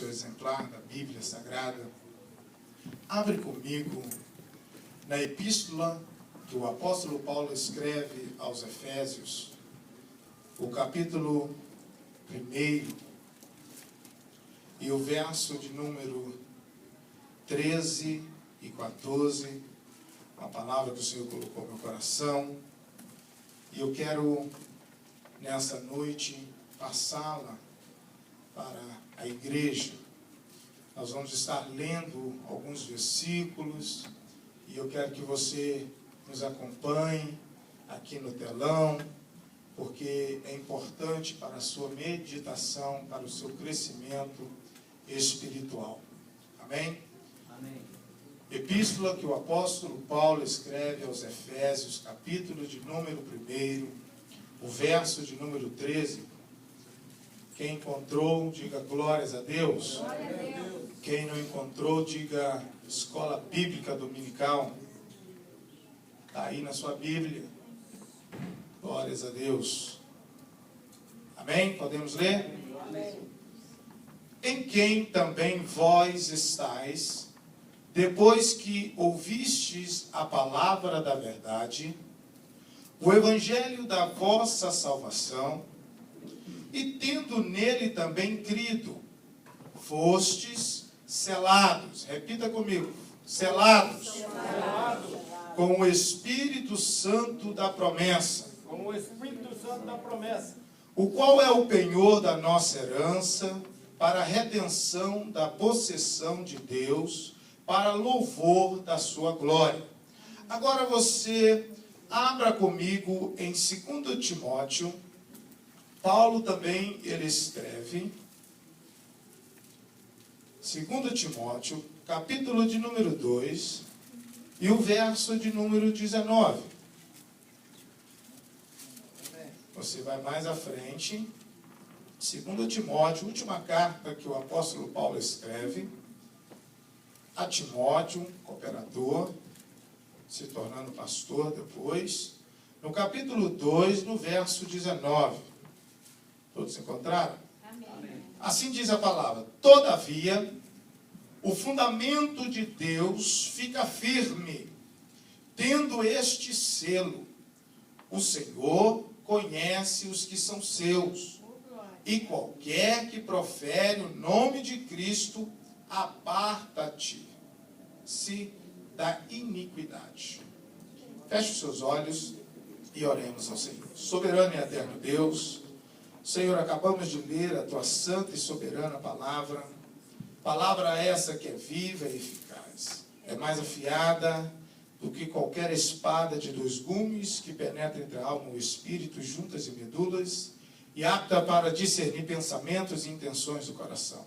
seu exemplar da Bíblia Sagrada, abre comigo na epístola que o apóstolo Paulo escreve aos Efésios, o capítulo 1 e o verso de número 13 e 14, a palavra que o Senhor colocou no meu coração, e eu quero, nessa noite, passá-la para a igreja. Nós vamos estar lendo alguns versículos, e eu quero que você nos acompanhe aqui no telão, porque é importante para a sua meditação, para o seu crescimento espiritual. Amém? Amém. Epístola que o apóstolo Paulo escreve aos Efésios, capítulo de número 1, o verso de número 13. Quem encontrou, diga glórias a Deus. Glória a Deus. Quem não encontrou, diga escola bíblica dominical. Está aí na sua Bíblia. Glórias a Deus. Amém? Podemos ler? Amém. Em quem também vós estáis, depois que ouvistes a palavra da verdade, o evangelho da vossa salvação, e tendo nele também crido, fostes selados. Repita comigo. Selados. Selado Com o Espírito Santo da promessa, com o Espírito Santo da promessa, o qual é o penhor da nossa herança, para a redenção da possessão de Deus, para louvor da sua glória. Agora você abra comigo em 2 Timóteo. Paulo também, ele escreve, 2 Timóteo, capítulo de número 2, e o verso de número 19. Você vai mais à frente, 2 Timóteo, última carta que o apóstolo Paulo escreve a Timóteo, cooperador, se tornando pastor depois, no capítulo 2, no verso 19. Todos encontraram? Amém. Assim diz a palavra: todavia, o fundamento de Deus fica firme, tendo este selo: o Senhor conhece os que são seus, e qualquer que profere o nome de Cristo, aparta-te-se da iniquidade. Feche os seus olhos e oremos ao Senhor. Soberano e eterno Deus, Senhor, acabamos de ler a tua santa e soberana palavra, palavra essa que é viva e eficaz, é mais afiada do que qualquer espada de 2 gumes, que penetra entre a alma e o espírito, juntas e medulas, e apta para discernir pensamentos e intenções do coração.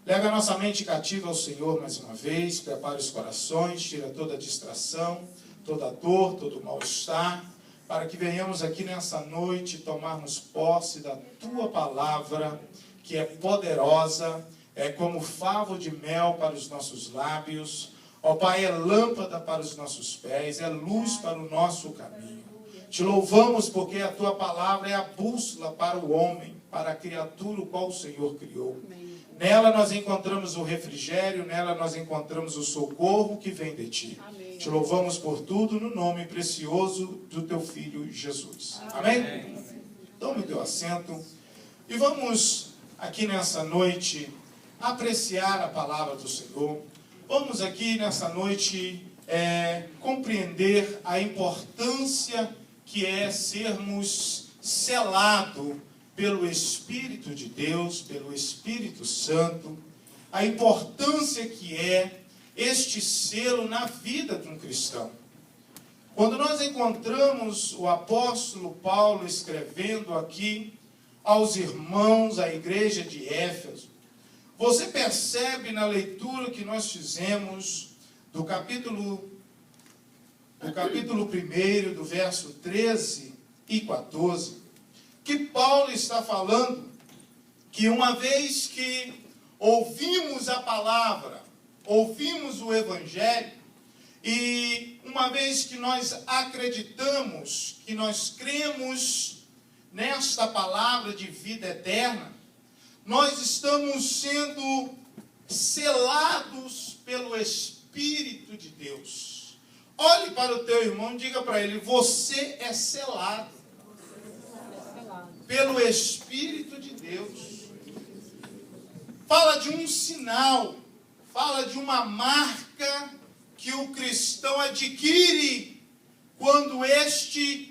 Leve a nossa mente cativa ao Senhor mais uma vez, prepare os corações, tira toda a distração, toda a dor, todo o mal-estar, para que venhamos aqui nessa noite tomarmos posse da tua palavra, que é poderosa, é como favo de mel para os nossos lábios. Ó Pai, é lâmpada para os nossos pés, é luz para o nosso caminho. Te louvamos porque a tua palavra é a bússola para o homem, para a criatura o qual o Senhor criou. Nela nós encontramos o refrigério, nela nós encontramos o socorro que vem de ti. Amém. Te louvamos por tudo no nome precioso do teu Filho Jesus. Amém? Tome o teu assento e vamos aqui nessa noite apreciar a palavra do Senhor. Vamos aqui nessa noite compreender a importância que é sermos selados pelo Espírito de Deus, pelo Espírito Santo, a importância que é este selo na vida de um cristão. Quando nós encontramos o apóstolo Paulo escrevendo aqui aos irmãos, à igreja de Éfeso, você percebe na leitura que nós fizemos do capítulo 1, do verso 13 e 14, que Paulo está falando que uma vez que ouvimos a palavra, ouvimos o evangelho, e uma vez que nós acreditamos, que nós cremos nesta palavra de vida eterna, nós estamos sendo selados pelo Espírito de Deus. Olhe para o teu irmão e diga para ele: você é selado pelo Espírito de Deus. Fala de um sinal, fala de uma marca que o cristão adquire quando este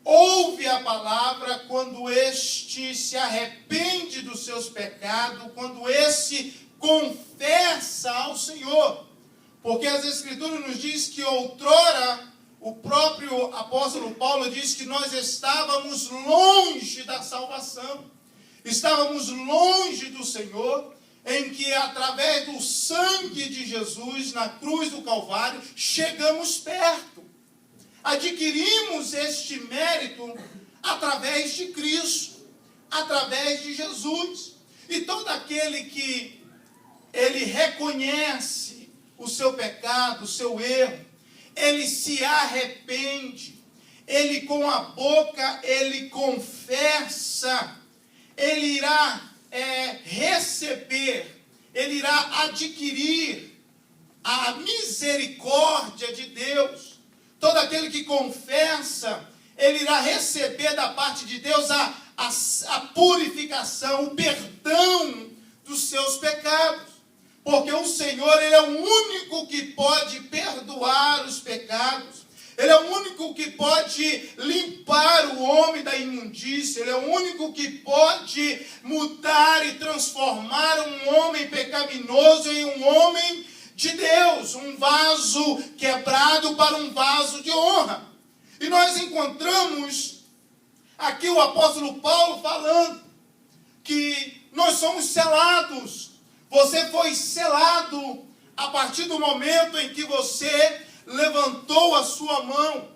ouve a palavra, quando este se arrepende dos seus pecados, quando este confessa ao Senhor. Porque as Escrituras nos diz que outrora o próprio apóstolo Paulo diz que nós estávamos longe da salvação, estávamos longe do Senhor, em que através do sangue de Jesus na cruz do Calvário chegamos perto. Adquirimos este mérito através de Cristo, através de Jesus. E todo aquele que ele reconhece o seu pecado, o seu erro, ele se arrepende, ele com a boca, ele confessa, ele irá receber, ele irá adquirir a misericórdia de Deus. Todo aquele que confessa, ele irá receber da parte de Deus a purificação, o perdão dos seus pecados. Porque o Senhor, ele é o único que pode perdoar os pecados. Ele é o único que pode limpar o homem da imundícia. Ele é o único que pode mudar e transformar um homem pecaminoso em um homem de Deus. Um vaso quebrado para um vaso de honra. E nós encontramos aqui o apóstolo Paulo falando que nós somos selados. Você foi selado a partir do momento em que você levantou a sua mão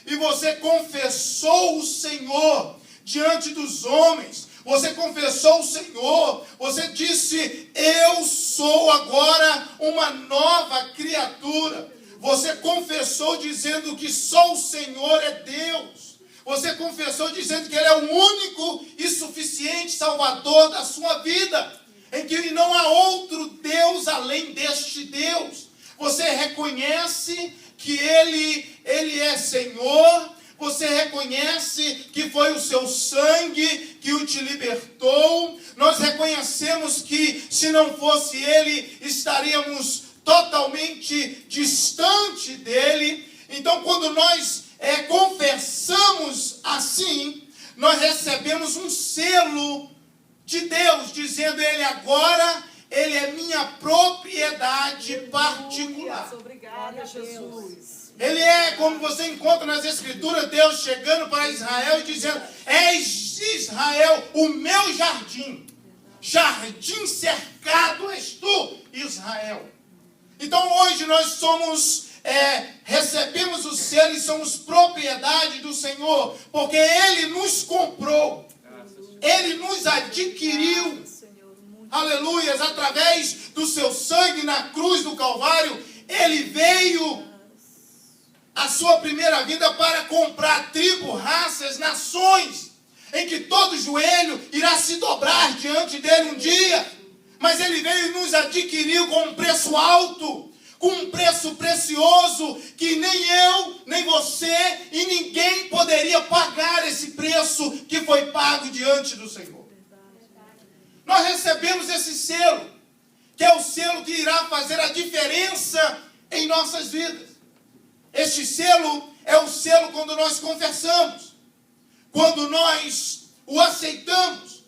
e você confessou o Senhor diante dos homens. Você confessou o Senhor, você disse: eu sou agora uma nova criatura. Você confessou dizendo que só o Senhor é Deus. Você confessou dizendo que Ele é o único e suficiente Salvador da sua vida, em que não há outro Deus além deste Deus. Você reconhece que Ele é Senhor. Você reconhece que foi o seu sangue que o te libertou. Nós reconhecemos que se não fosse Ele, estaríamos totalmente distante dEle. Então, quando nós confessamos assim, nós recebemos um selo de Deus, dizendo: Ele agora, Ele é minha propriedade particular. Obrigada, Jesus. Ele é, como você encontra nas Escrituras, Deus chegando para Israel e dizendo: és Israel, o meu jardim. Jardim cercado és tu, Israel. Então hoje nós recebemos o selo e somos propriedade do Senhor, porque Ele nos comprou. Ele nos adquiriu. Aleluias, através do seu sangue na cruz do Calvário. Ele veio a sua primeira vida para comprar tribo, raças, nações, em que todo joelho irá se dobrar diante dele um dia. Mas ele veio e nos adquiriu com um preço alto, com um preço precioso, que nem eu, nem você e ninguém poderia pagar esse preço que foi pago diante do Senhor. Nós recebemos esse selo, que é o selo que irá fazer a diferença em nossas vidas. Este selo é o selo quando nós confessamos, quando nós o aceitamos.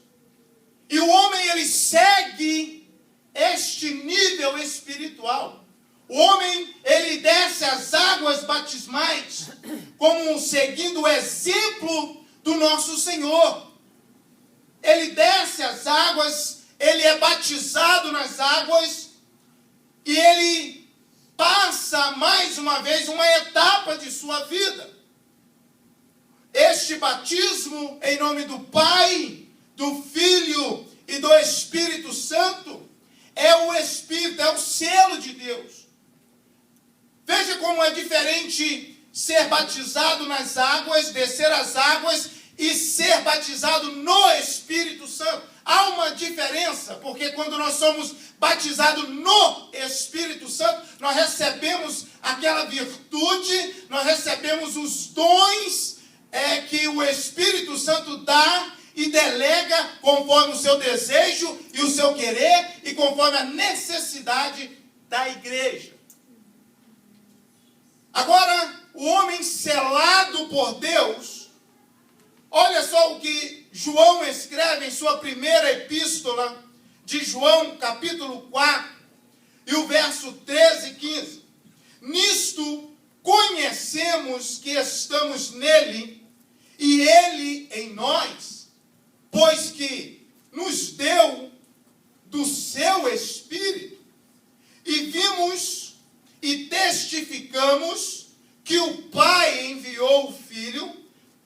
E o homem, ele segue este nível espiritual. O homem, ele desce as águas batismais, como seguindo o exemplo do nosso Senhor. Ele desce as águas, ele é batizado nas águas, e ele passa mais uma vez uma etapa de sua vida. Este batismo em nome do Pai, do Filho e do Espírito Santo é o Espírito, é o selo de Deus. Veja como é diferente ser batizado nas águas, descer as águas e ser batizado no Espírito Santo. há uma diferença, porque quando nós somos batizados no Espírito Santo, nós recebemos aquela virtude, nós recebemos os dons que o Espírito Santo dá e delega conforme o seu desejo e o seu querer e conforme a necessidade da igreja. Agora, o homem selado por Deus, olha só o que João escreve em sua primeira epístola de João, capítulo 4, e o verso 13 e 15. Nisto conhecemos que estamos nele e ele em nós, pois que nos deu do seu Espírito, e vimos e testificamos que o Pai enviou o Filho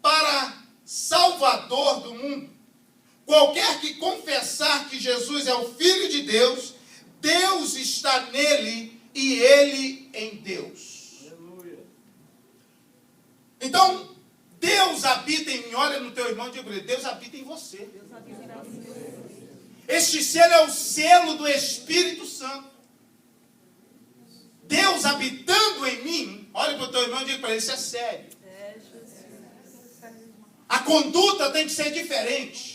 para Salvador do mundo. Qualquer que confessar que Jesus é o Filho de Deus, Deus está nele e ele em Deus. Aleluia. Então, Deus habita em mim. Olha no teu irmão e diga: Deus habita em você. Este selo é o selo do Espírito Santo. Deus habitando em mim. Olha para o teu irmão e diga para ele: isso é sério. A conduta tem que ser diferente.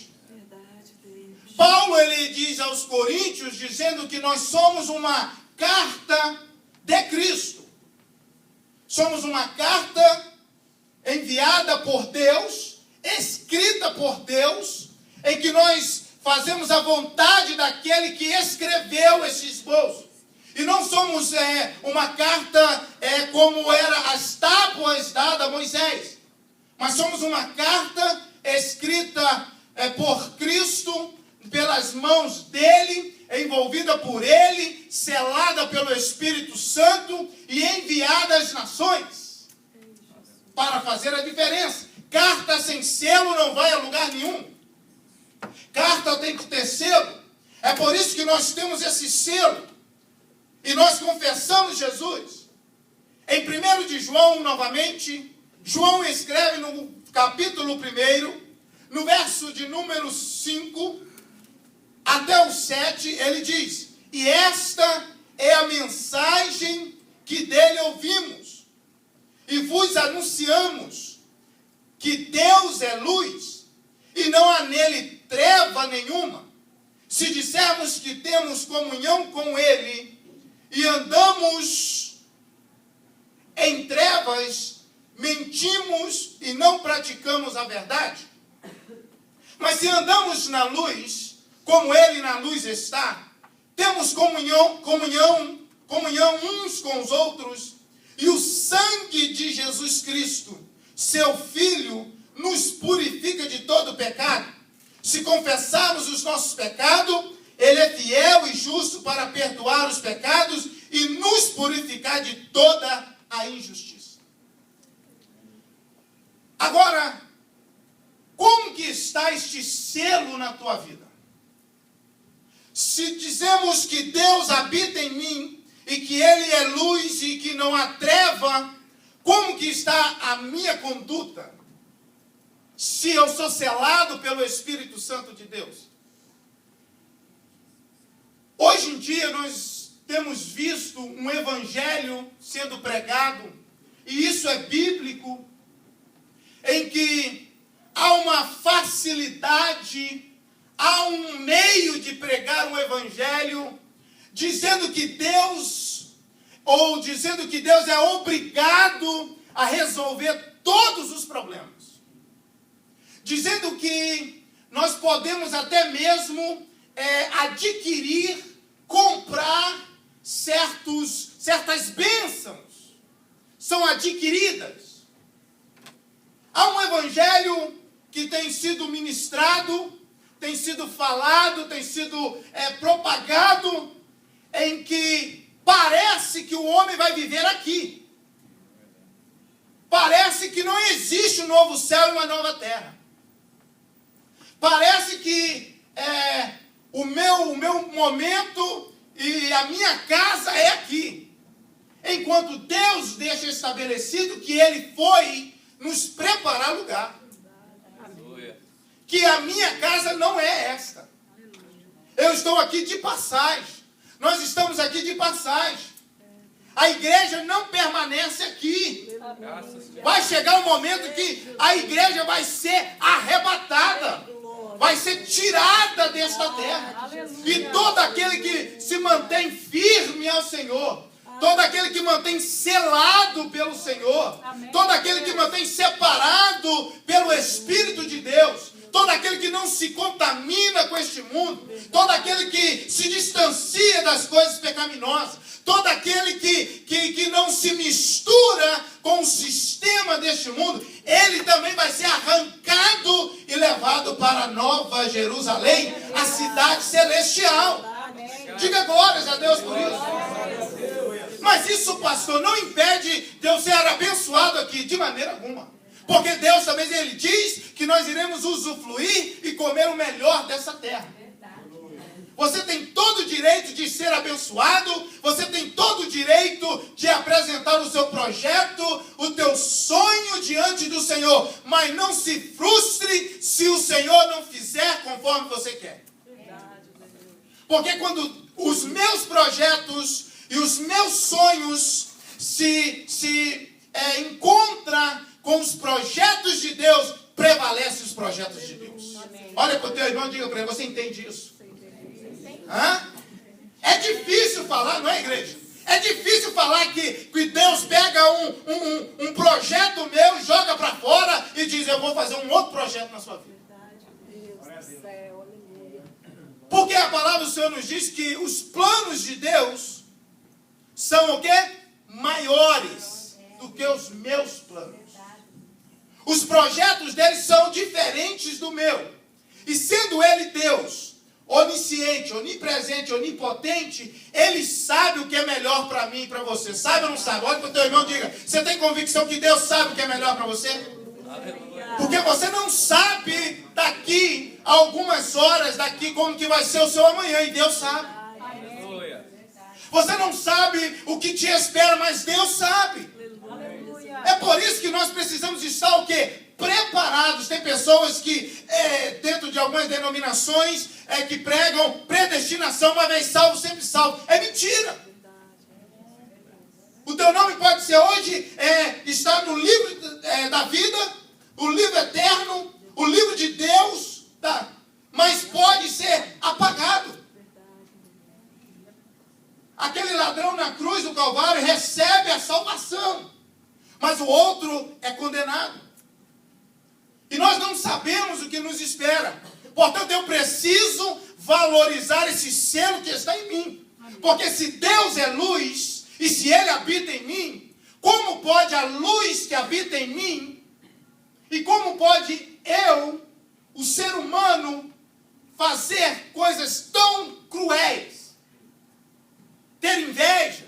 Paulo, ele diz aos Coríntios, dizendo que nós somos uma carta de Cristo. Somos uma carta enviada por Deus, escrita por Deus, em que nós fazemos a vontade daquele que escreveu esse esboço. E não somos uma carta como era as tábuas dadas a Moisés, mas somos uma carta escrita por Cristo, pelas mãos dele, envolvida por ele, selada pelo Espírito Santo e enviada às nações para fazer a diferença. Carta sem selo não vai a lugar nenhum. Carta tem que ter selo. É por isso que nós temos esse selo e nós confessamos Jesus. Em 1 de João, novamente, João escreve no capítulo 1, no verso de número 5 até o 7, ele diz: e esta é a mensagem que dele ouvimos, e vos anunciamos, que Deus é luz, e não há nele treva nenhuma. Se dissermos que temos comunhão com ele, e andamos em trevas, mentimos e não praticamos a verdade. Mas se andamos na luz, como ele na luz está, temos comunhão uns com os outros, e o sangue de Jesus Cristo, seu Filho, nos purifica de todo pecado. Se confessarmos os nossos pecados, ele é fiel e justo para perdoar os pecados e nos purificar de toda a injustiça. Agora, como que está este selo na tua vida? Se dizemos que Deus habita em mim e que ele é luz e que não há treva, como que está a minha conduta? Se eu sou selado pelo Espírito Santo de Deus. Hoje em dia nós temos visto um evangelho sendo pregado, e isso é bíblico, em que há uma facilidade, há um meio de pregar o evangelho, dizendo que Deus é obrigado a resolver todos os problemas. Dizendo que nós podemos até mesmo adquirir, comprar certas bênçãos. São adquiridas. Há um evangelho que tem sido ministrado, tem sido falado, tem sido propagado, em que parece que o homem vai viver aqui. Parece que não existe um novo céu e uma nova terra. Parece que o meu momento e a minha casa é aqui. Enquanto Deus deixa estabelecido que ele foi nos preparar lugar. Que a minha casa não é esta. Eu estou aqui de passagem. Nós estamos aqui de passagem. A igreja não permanece aqui. Vai chegar um momento que a igreja vai ser arrebatada. Vai ser tirada desta terra. E todo aquele que se mantém firme ao Senhor, todo aquele que mantém selado pelo Senhor, todo aquele que mantém separado pelo Espírito de Deus, todo aquele que não se contamina com este mundo, todo aquele que se distancia das coisas pecaminosas, todo aquele que não se mistura com o sistema deste mundo, ele também vai ser arrancado e levado para a Nova Jerusalém, a cidade celestial. Diga glórias a Deus por isso. Mas isso, pastor, não impede de eu ser abençoado aqui, de maneira alguma. Porque Deus também, ele diz que nós iremos usufruir e comer o melhor dessa terra. Você tem todo o direito de ser abençoado, você tem todo o direito de apresentar o seu projeto, o teu sonho diante do Senhor. Mas não se frustre se o Senhor não fizer conforme você quer. Porque quando os meus projetos e os meus sonhos se encontram com os projetos de Deus, prevalecem os projetos de Deus. Olha para o teu irmão e diga para ele, você entende isso? Hã? É difícil falar, não é, igreja? É difícil falar que Deus pega um projeto meu, joga para fora e diz, eu vou fazer um outro projeto na sua vida. Porque a palavra do Senhor nos diz que os planos de Deus são o quê? Maiores do que os meus planos. Os projetos dele são diferentes do meu. E sendo ele Deus, onisciente, onipresente, onipotente, ele sabe o que é melhor para mim e para você. Sabe ou não sabe? Olha para o teu irmão e diga, você tem convicção que Deus sabe o que é melhor para você? Porque você não sabe daqui a algumas horas, daqui como que vai ser o seu amanhã, e Deus sabe. Você não sabe o que te espera, mas Deus sabe. É por isso que nós precisamos estar o quê? Preparados. Tem pessoas que, dentro de algumas denominações, que pregam predestinação, uma vez salvo, sempre salvo. É mentira. O teu nome pode ser hoje, está no livro da vida, o livro eterno, o livro de Deus, tá? Mas pode ser apagado. Aquele ladrão na cruz do Calvário recebe a salvação, mas o outro é condenado. E nós não sabemos o que nos espera. Portanto, eu preciso valorizar esse selo que está em mim. Porque se Deus é luz, e se Ele habita em mim, como pode a luz que habita em mim, e como pode eu, o ser humano, fazer coisas tão cruéis? Ter inveja,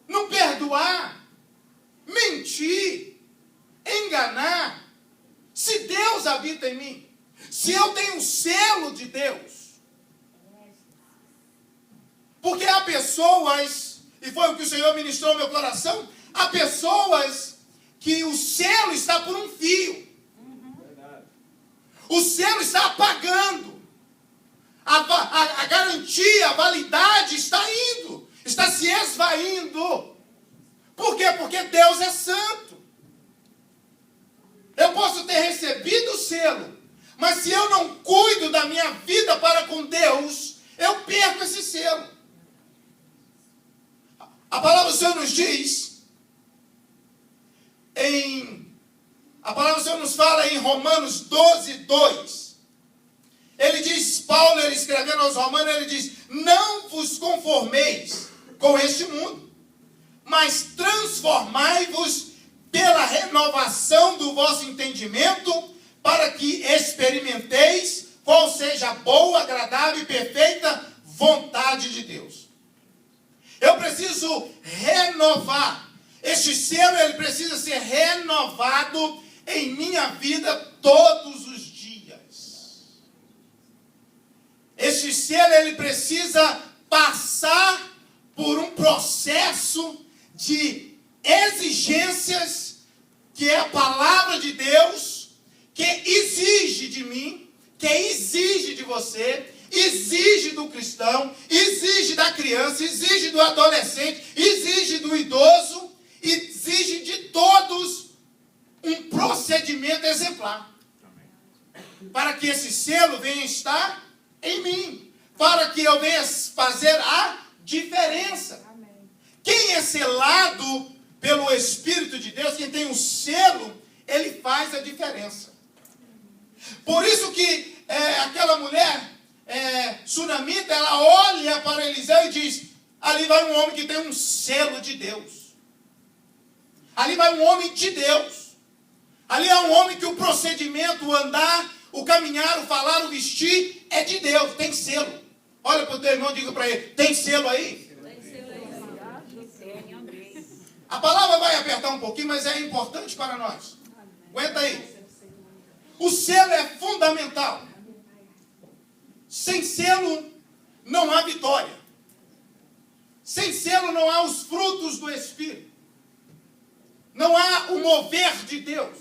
não perdoar, mentir, enganar. Se Deus habita em mim, se eu tenho o selo de Deus. Porque há pessoas, e foi o que o Senhor ministrou no meu coração, há pessoas que o selo está por um fio. O selo está apagando. A garantia, a validade está indo, está se esvaindo. Por quê? Porque Deus é santo. Eu posso ter recebido o selo, mas se eu não cuido da minha vida para com Deus, eu perco esse selo. A palavra do Senhor nos diz, a palavra do Senhor nos fala em Romanos 12, 2. Ele diz, Paulo, ele escrevendo aos Romanos, ele diz, não vos conformeis com este mundo, mas transformai-vos pela renovação do vosso entendimento, para que experimenteis qual seja a boa, agradável e perfeita vontade de Deus. Eu preciso renovar. Este selo, ele precisa ser renovado em minha vida todos os dias. Este selo, ele precisa passar por um processo de exigências, que é a palavra de Deus, que exige de mim, que exige de você, exige do cristão, exige da criança, exige do adolescente, exige do idoso, exige de todos um procedimento exemplar. Para que esse selo venha estar em mim. Para que eu venha fazer a diferença. Quem é selado pelo Espírito de Deus, quem tem um selo, ele faz a diferença. Por isso que aquela mulher sunamita, ela olha para Eliseu e diz: ali vai um homem que tem um selo de Deus. Ali vai um homem de Deus. Ali é um homem que o procedimento, o andar, o caminhar, o falar, o vestir é de Deus, tem selo. Olha para o teu irmão e diga para ele: tem selo aí? A palavra vai apertar um pouquinho, mas é importante para nós. Aguenta aí. O selo é fundamental. Sem selo não há vitória. Sem selo não há os frutos do Espírito. Não há o mover de Deus.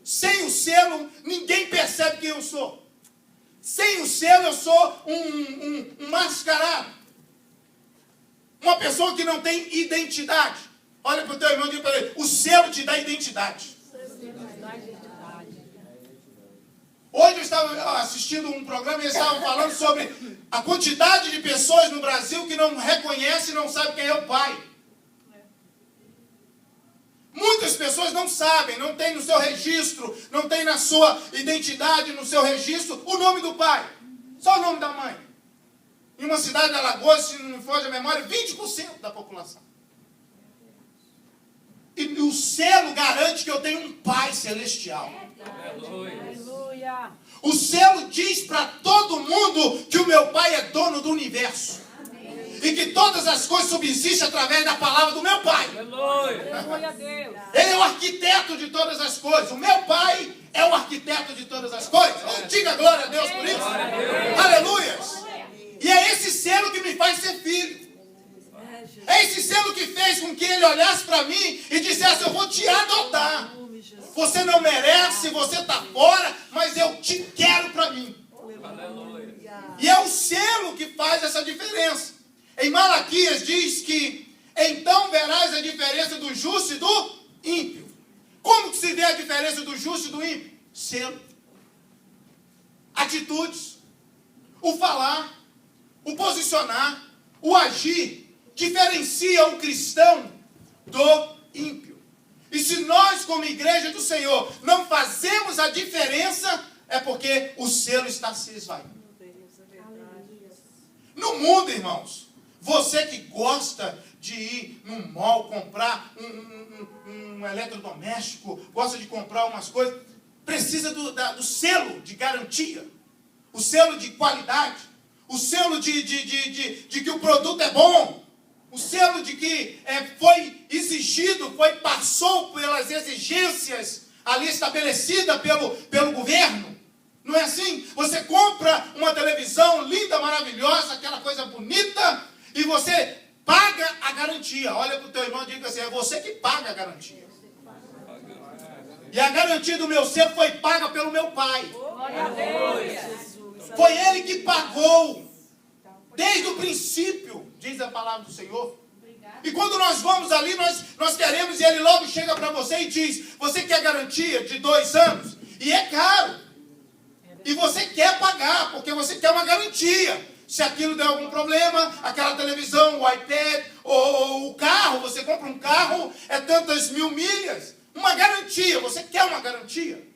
Sem o selo, ninguém percebe quem eu sou. Sem o selo, eu sou um mascarado. Uma pessoa que não tem identidade. Olha para o teu irmão e diga para ele: o selo te dá identidade. Hoje eu estava assistindo um programa e eles estavam falando sobre a quantidade de pessoas no Brasil que não reconhecem e não sabem quem é o pai. Muitas pessoas não sabem, não tem no seu registro, não tem na sua identidade, no seu registro, o nome do pai. Só o nome da mãe. Em uma cidade de Alagoas, se não me foge a memória, 20% da população. E o selo garante que eu tenho um pai celestial. Aleluia. O selo diz para todo mundo que o meu pai é dono do universo. E que todas as coisas subsistem através da palavra do meu pai. Aleluia a Deus. Ele é o arquiteto de todas as coisas. O meu pai é o arquiteto de todas as coisas. Diga glória a Deus por isso. Aleluias. E é esse selo que me faz ser filho. É esse selo que fez com que ele olhasse para mim e dissesse: eu vou te adotar. Você não merece, você está fora, mas eu te quero para mim. E é o selo que faz essa diferença. Em Malaquias diz que então verás a diferença do justo e do ímpio. Como que se vê a diferença do justo e do ímpio? Selo. Atitudes. O falar. O posicionar. O agir. Diferencia o cristão do ímpio. E se nós, como igreja do Senhor, não fazemos a diferença, é porque o selo está se esvaindo. No mundo, irmãos, você que gosta de ir num mall, comprar um eletrodoméstico, gosta de comprar umas coisas, precisa do selo de garantia, o selo de qualidade, o selo de que o produto é bom, o selo de que foi exigido, passou pelas exigências ali estabelecidas pelo governo. Não é assim? Você compra uma televisão linda, maravilhosa, aquela coisa bonita, e você paga a garantia. Olha para o teu irmão e diga assim: é você que paga a garantia. E a garantia do meu selo foi paga pelo meu pai. Glória a Deus. Foi ele que pagou. Desde o princípio, diz a palavra do Senhor. E quando nós vamos ali, nós queremos, e ele logo chega para você e diz: você quer garantia de 2 anos? E é caro. E você quer pagar, porque você quer uma garantia. Se aquilo der algum problema, aquela televisão, o iPad, ou o carro, você compra um carro, é tantas 1000 milhas. Uma garantia, você quer uma garantia.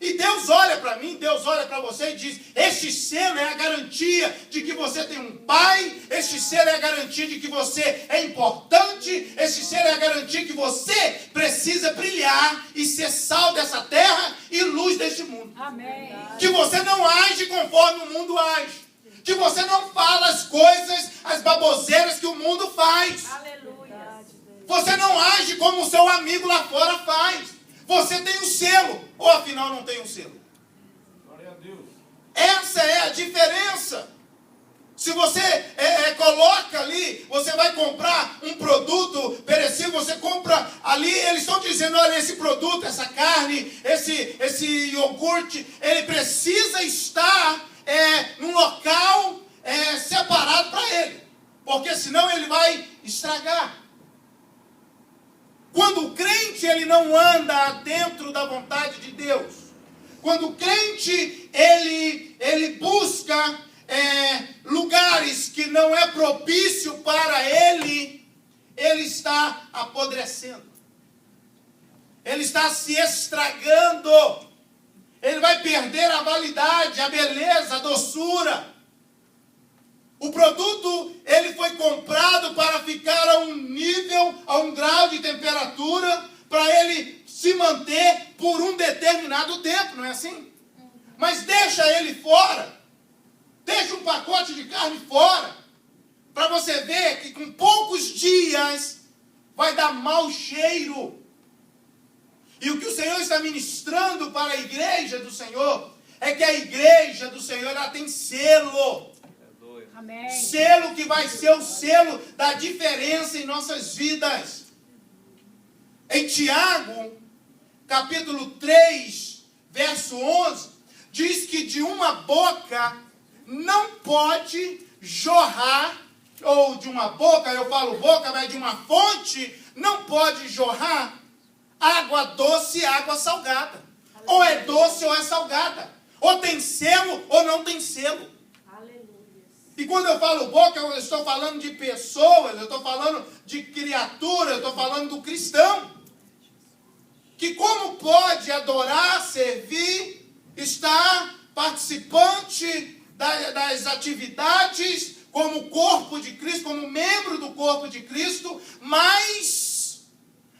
E Deus olha para mim, Deus olha para você e diz: este selo é a garantia de que você tem um pai, este selo é a garantia de que você é importante, este selo é a garantia que você precisa brilhar e ser sal dessa terra e luz deste mundo. Amém. Que você não age conforme o mundo age. Que você não fala as coisas, as baboseiras que o mundo faz. Aleluia. Você não age como o seu amigo lá fora faz. Você tem um selo, ou afinal não tem um selo? Glória a Deus. Essa é a diferença. Se você coloca ali, você vai comprar um produto perecível, você compra ali, eles estão dizendo: olha, esse produto, essa carne, esse iogurte, ele precisa estar num local separado para ele, porque senão ele vai estragar. Quando o crente ele não anda dentro da vontade de Deus, quando o crente ele busca lugares que não é propício para ele está apodrecendo. Ele está se estragando. Ele vai perder a validade, a beleza, a doçura. O produto, ele foi comprado para ficar a um nível, a um grau de temperatura, para ele se manter por um determinado tempo, não é assim? Mas deixa ele fora. Deixa um pacote de carne fora. Para você ver que com poucos dias vai dar mau cheiro. E o que o Senhor está ministrando para a igreja do Senhor é que a igreja do Senhor ela tem selo. Amém. Selo que vai ser o selo da diferença em nossas vidas. Em Tiago, capítulo 3, verso 11, diz que de uma boca não pode jorrar, ou de uma boca, eu falo boca, mas de uma fonte, não pode jorrar água doce e água salgada. Ou é doce ou é salgada. Ou tem selo ou não tem selo. E quando eu falo boca, eu estou falando de pessoas, eu estou falando de criatura, eu estou falando do cristão. Que como pode adorar, servir, estar participante das atividades como corpo de Cristo, como membro do corpo de Cristo, mas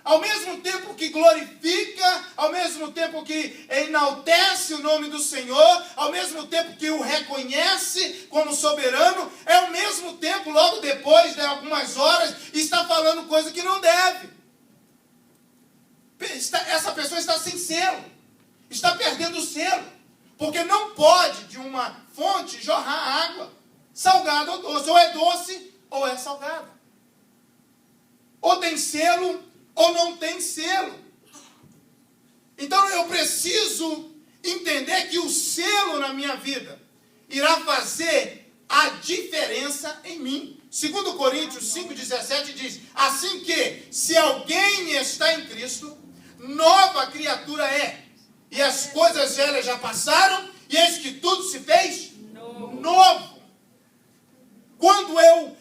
ao mesmo tempo que glorifica, ao mesmo tempo que enaltece o nome do Senhor, ao mesmo tempo que o reconhece como soberano, ao mesmo tempo, logo depois de algumas horas, está falando coisa que não deve. Essa pessoa está sem selo, está perdendo o selo, porque não pode de uma fonte jorrar água, salgada ou doce, ou é doce ou é salgada. Ou tem selo ou não tem selo. Então eu preciso entender que o selo na minha vida irá fazer a diferença em mim. 2 Coríntios 5,17 diz: assim que, se alguém está em Cristo, nova criatura é. E as coisas velhas já passaram, e eis que tudo se fez novo. Quando eu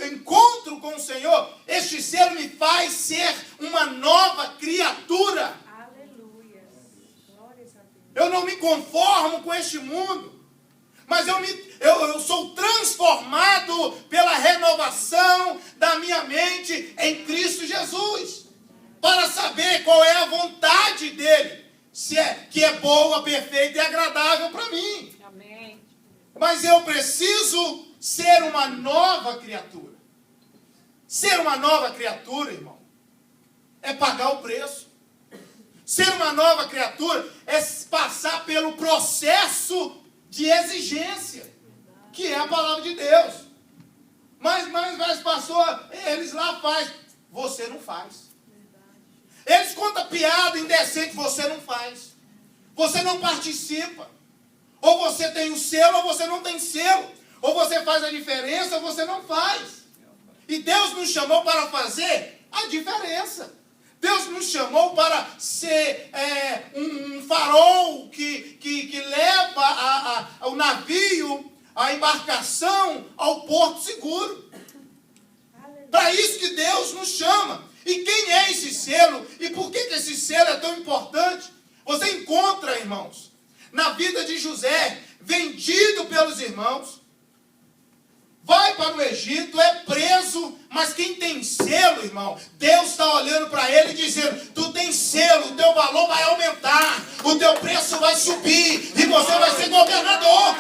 encontro com o Senhor, este selo me faz ser uma nova criatura. Aleluia. Glórias a Deus. Eu não me conformo com este mundo, mas eu sou transformado pela renovação da minha mente em Cristo Jesus, para saber qual é a vontade dele, que é boa, perfeita e agradável para mim. Amém. Mas eu preciso ser uma nova criatura. Ser uma nova criatura, irmão, é pagar o preço. Ser uma nova criatura é passar pelo processo de exigência, que é a palavra de Deus. Mas pastor, eles lá fazem, você não faz. Eles contam piada indecente, você não faz. Você não participa. Ou você tem o selo ou você não tem selo. Ou você faz a diferença ou você não faz. E Deus nos chamou para fazer a diferença. Deus nos chamou para ser um farol que leva o navio, a embarcação ao porto seguro. Para isso que Deus nos chama. E quem é esse selo? E por que esse selo é tão importante? Você encontra, irmãos, na vida de José, vendido pelos irmãos, vai para o Egito, é preso, mas quem tem selo, irmão, Deus está olhando para ele e dizendo: tu tem selo, o teu valor vai aumentar, o teu preço vai subir e você vai ser governador.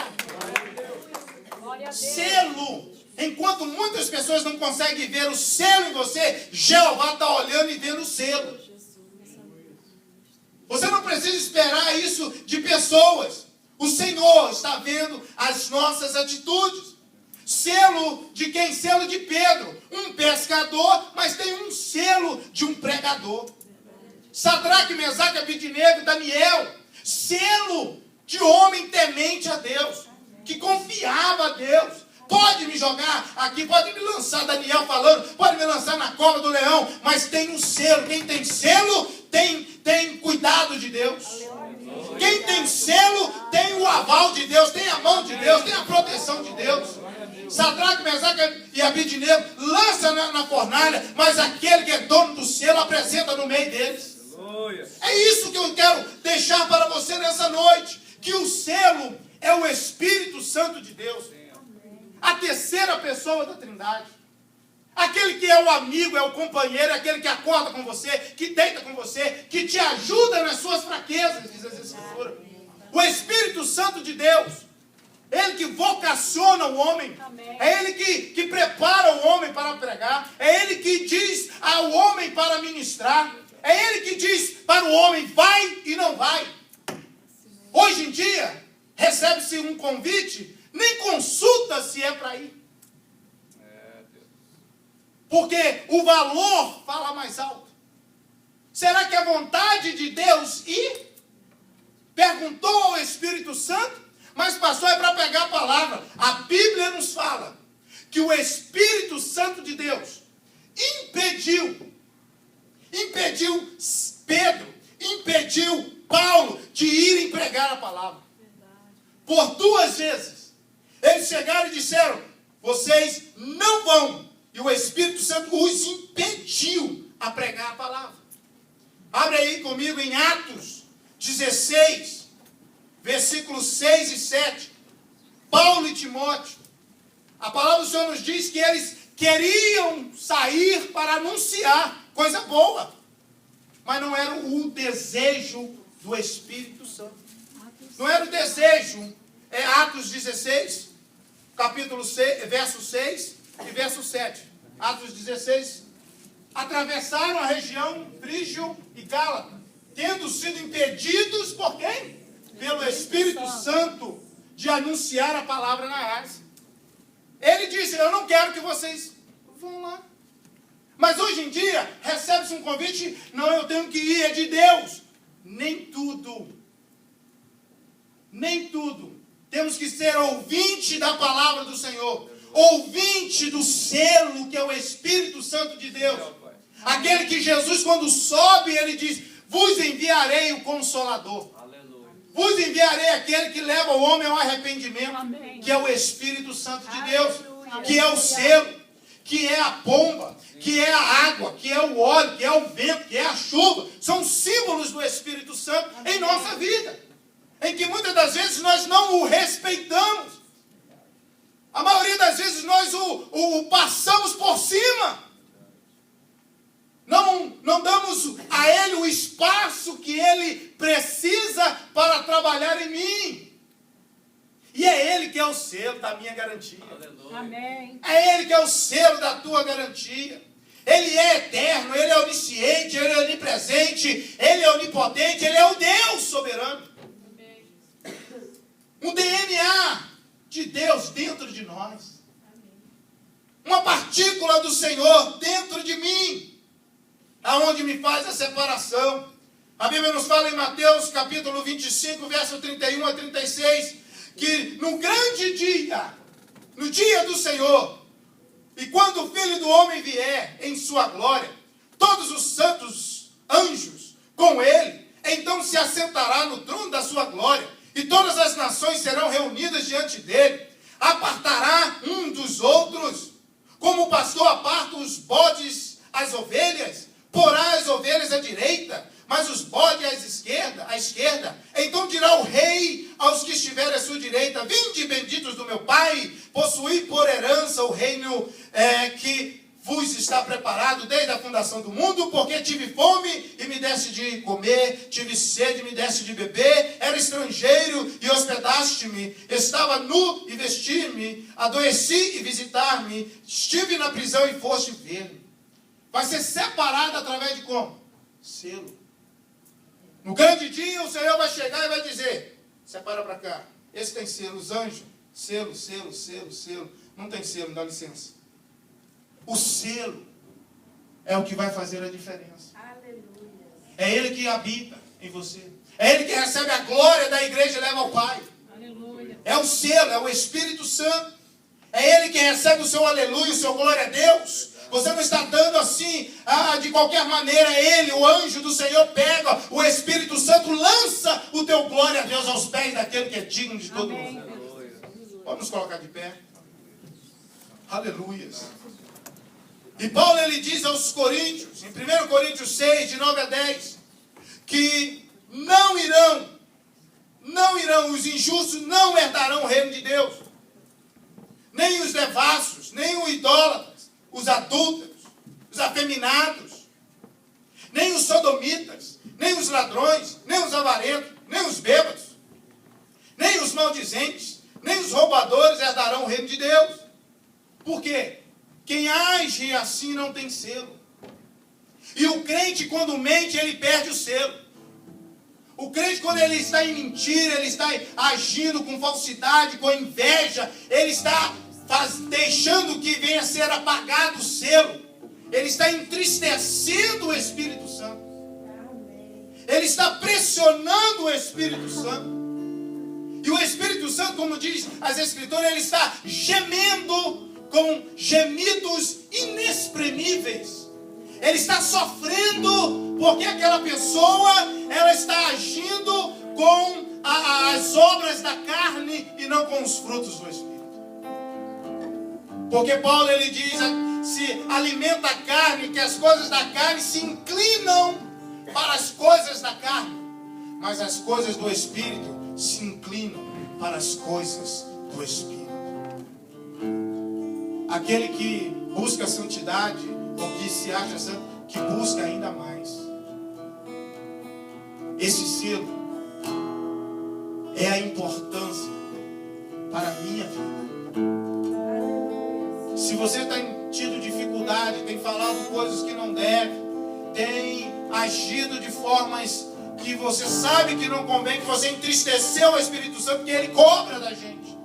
Glória a Deus. Selo. Enquanto muitas pessoas não conseguem ver o selo em você, Jeová está olhando e vendo o selo. Você não precisa esperar isso de pessoas. O Senhor está vendo as nossas atitudes. Selo de quem? Selo de Pedro. Um pescador, mas tem um selo de um pregador. Sadraque, Mesaque, Abednego, Daniel. Selo de homem temente a Deus. que confiava a Deus. Pode me jogar aqui, pode me lançar, Daniel falando, pode me lançar na cova do leão, mas tem um selo. Quem tem selo tem cuidado de Deus. Quem tem selo tem o aval de Deus, tem a mão de Deus, tem a proteção de Deus. Sadraque, Mesaque e Abidnego lança na fornalha, mas aquele que é dono do selo apresenta no meio deles. É isso que eu quero deixar para você nessa noite, que o selo é o Espírito Santo de Deus, a terceira pessoa da Trindade. Aquele que é o amigo, é o companheiro, é aquele que acorda com você, que deita com você, que te ajuda nas suas fraquezas, diz a Escritura. O Espírito Santo de Deus, ele que vocaciona o homem, é ele que prepara o homem para pregar, é ele que diz ao homem para ministrar, é ele que diz para o homem, vai e não vai. Hoje em dia, recebe-se um convite, nem consulta se é para ir. Porque o valor fala mais alto. Será que é vontade de Deus ir? Perguntou ao Espírito Santo, mas passou para pegar a palavra. A Bíblia nos fala que o Espírito Santo de Deus impediu Pedro, impediu Paulo de irem pregar a palavra. Por 2 vezes. Eles chegaram e disseram, vocês não vão. E o Espírito Santo os impediu a pregar a palavra. Abre aí comigo em Atos 16, versículos 6 e 7. Paulo e Timóteo. A palavra do Senhor nos diz que eles queriam sair para anunciar coisa boa. Mas não era o desejo do Espírito Santo. Não era o desejo. É Atos 16, capítulo 6, verso 6 e verso 7. Atos 16. Atravessaram a região Frígio e Gálata, tendo sido impedidos por quem? Pelo Espírito Santo de anunciar a palavra na Ásia. Ele disse, eu não quero que vocês vão lá. Mas hoje em dia, recebe-se um convite, não, eu tenho que ir, é de Deus. Nem tudo. Temos que ser ouvinte da palavra do Senhor. Ouvinte do selo que é o Espírito Santo de Deus. Aquele que Jesus, quando sobe, ele diz, vos enviarei o Consolador. Aleluia. Vos enviarei aquele que leva o homem ao arrependimento. Amém. Que é o Espírito Santo de Deus. Aleluia. Que é o selo, que é a pomba, que é a água, que é o óleo, que é o vento, que é a chuva. São símbolos do Espírito Santo em nossa vida. Em que muitas das vezes nós não o respeitamos. A maioria das vezes nós o passamos por cima. Não damos a ele o espaço que ele precisa para trabalhar em mim. E é ele que é o selo da minha garantia. Amém. É ele que é o selo da tua garantia. Ele é eterno, ele é onisciente, ele é onipresente, ele é onipotente, ele é o Deus soberano. Amém. Um DNA de Deus dentro de nós. Amém. Uma partícula do Senhor dentro de mim. Aonde me faz a separação. A Bíblia nos fala em Mateus capítulo 25, verso 31 a 36, que no grande dia, no dia do Senhor, e quando o Filho do Homem vier em sua glória, todos os santos anjos com ele, então se assentará no trono da sua glória, e todas as nações serão reunidas diante dele, apartará um dos outros, como o pastor aparta os bodes às ovelhas, porá as ovelhas à direita, mas os bodes à esquerda. Então dirá o rei aos que estiverem à sua direita, vinde benditos do meu Pai, possuí por herança o reino que vos está preparado desde a fundação do mundo, porque tive fome e me deste de comer, tive sede e me deste de beber, era estrangeiro e hospedaste-me, estava nu e vesti-me, adoeci e visitar-me, estive na prisão e foste ver-me. Vai ser separado através de como? Selo. No grande dia o Senhor vai chegar e vai dizer, separa para cá, esse tem selo, os anjos, selo, selo, selo, selo, não tem selo, dá licença. O selo é o que vai fazer a diferença. Aleluia. É ele que habita em você. É ele que recebe a glória da igreja e leva ao Pai. Aleluia. É o selo, é o Espírito Santo. É Ele que recebe o seu aleluia, o seu glória a Deus. Você não está dando assim, de qualquer maneira. Ele, o anjo do Senhor, pega o Espírito Santo, lança o teu glória a Deus aos pés daquele que é digno de todo mundo. Vamos nos colocar de pé. Aleluias. E Paulo, ele diz aos Coríntios, em 1 Coríntios 6, de 9 a 10, que não irão, os injustos não herdarão o reino de Deus. Nem os devassos, nem os idólatras, os adúlteros, os afeminados, nem os sodomitas, nem os ladrões, nem os avarentos, nem os bêbados, nem os maldizentes, nem os roubadores herdarão o reino de Deus. Por quê? Quem age assim não tem selo. E o crente, quando mente, ele perde o selo. O crente, quando ele está em mentira, ele está agindo com falsidade, com inveja, ele está deixando que venha a ser apagado o selo. Ele está entristecendo o Espírito Santo. Ele está pressionando o Espírito Santo. E o Espírito Santo, como diz as Escrituras, ele está gemendo com gemidos inexprimíveis. Ele está sofrendo porque aquela pessoa, ela está agindo com as obras da carne e não com os frutos do Espírito. Porque Paulo, ele diz, se alimenta a carne, que as coisas da carne se inclinam para as coisas da carne, mas as coisas do Espírito se inclinam para as coisas do Espírito. Aquele que busca a santidade, ou que se acha santo, que busca ainda mais. Esse selo é a importância para a minha vida. Se você tem tido dificuldade, tem falado coisas que não deve, tem agido de formas que você sabe que não convém, que você entristeceu o Espírito Santo, porque ele cobra da gente.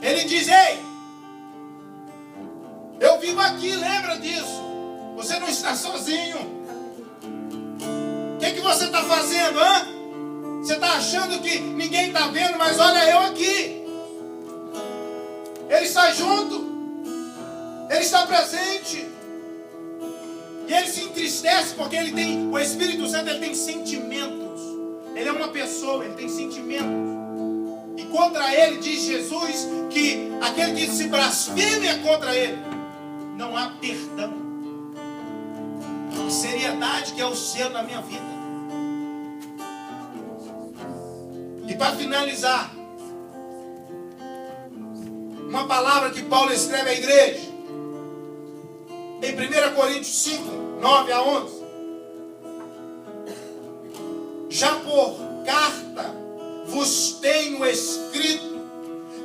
Ele diz: ei, eu vivo aqui, lembra disso. Você não está sozinho. O que você está fazendo, hã? Você está achando que ninguém está vendo, mas olha eu aqui. Ele está junto. Ele está presente. E ele se entristece porque ele tem, o Espírito Santo, ele tem sentimentos. Ele é uma pessoa, ele tem sentimentos. E contra ele, diz Jesus, que aquele que se blasfêmia contra ele, não há perdão. Que seriedade que é o selo na minha vida. E para finalizar, uma palavra que Paulo escreve à igreja, em 1 Coríntios 5, 9 a 11. Já por carta vos tenho escrito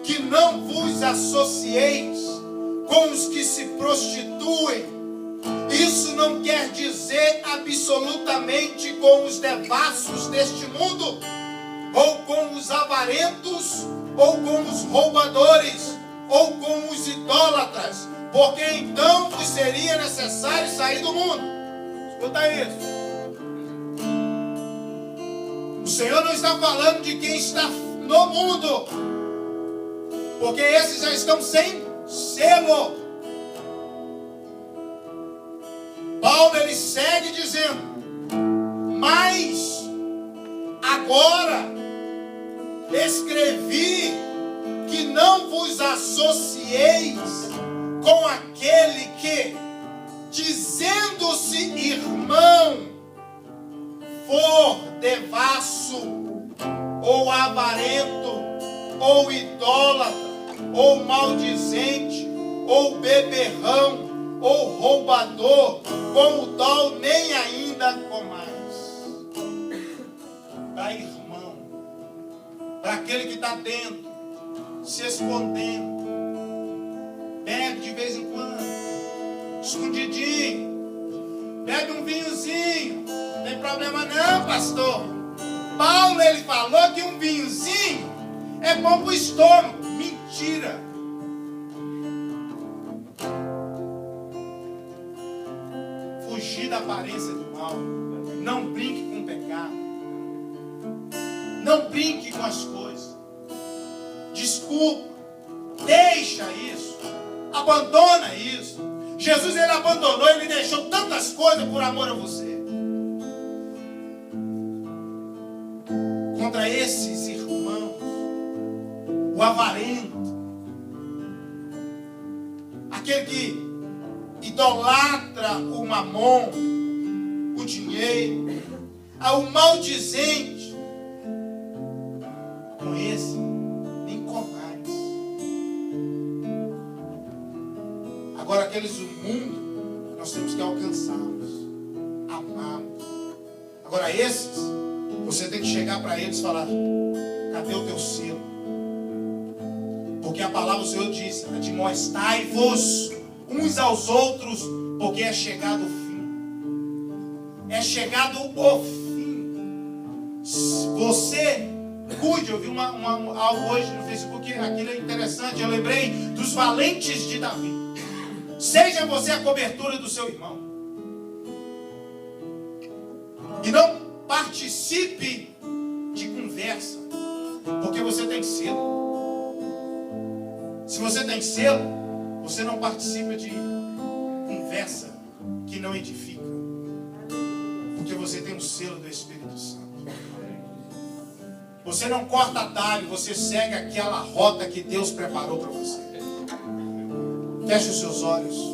que não vos associeis com os que se prostituem. Isso não quer dizer absolutamente com os devassos deste mundo, ou com os avarentos, ou com os roubadores, ou com os idólatras, porque então vos seria necessário sair do mundo. Escuta isso. O Senhor não está falando de quem está no mundo, porque esses já estão sem selo. Paulo, ele segue dizendo: mas agora escrevi que não vos associeis com aquele que, dizendo-se irmão, for devasso, ou avarento, ou idólatra, ou maldizente, ou beberrão, ou roubador, com o tal nem ainda comais. Para irmão, para aquele que está dentro, se escondendo, bebe de vez em quando, escondidinho, bebe um vinhozinho, não tem problema não, pastor. Paulo, ele falou que um vinhozinho é bom para o estômago. Mentira. Fugir da aparência do mal. Não brinque com o pecado. Não brinque com as coisas. desculpa. Deixa isso. Abandona isso. Jesus, ele abandonou, ele deixou tantas coisas por amor a você. Contra esses irmãos, o avarento, aquele que idolatra o mamon, o dinheiro, o maldizente, com esse nem comais. Agora aqueles do mundo, nós temos que alcançá-los, amá-los. Agora esses, você tem que chegar para eles e falar: cadê o teu selo? Porque a palavra do Senhor diz: admoestai-vos uns aos outros, porque é chegado o fim. É chegado o fim. Você cuide. Eu vi algo hoje no Facebook, aquilo é interessante. Eu lembrei dos valentes de Davi. Seja você a cobertura do seu irmão. E não participe de conversa, porque você tem selo. Se você tem selo, você não participa de conversa que não edifica, porque você tem o selo do Espírito Santo. Você não corta atalho, você segue aquela rota que Deus preparou para você. Feche os seus olhos.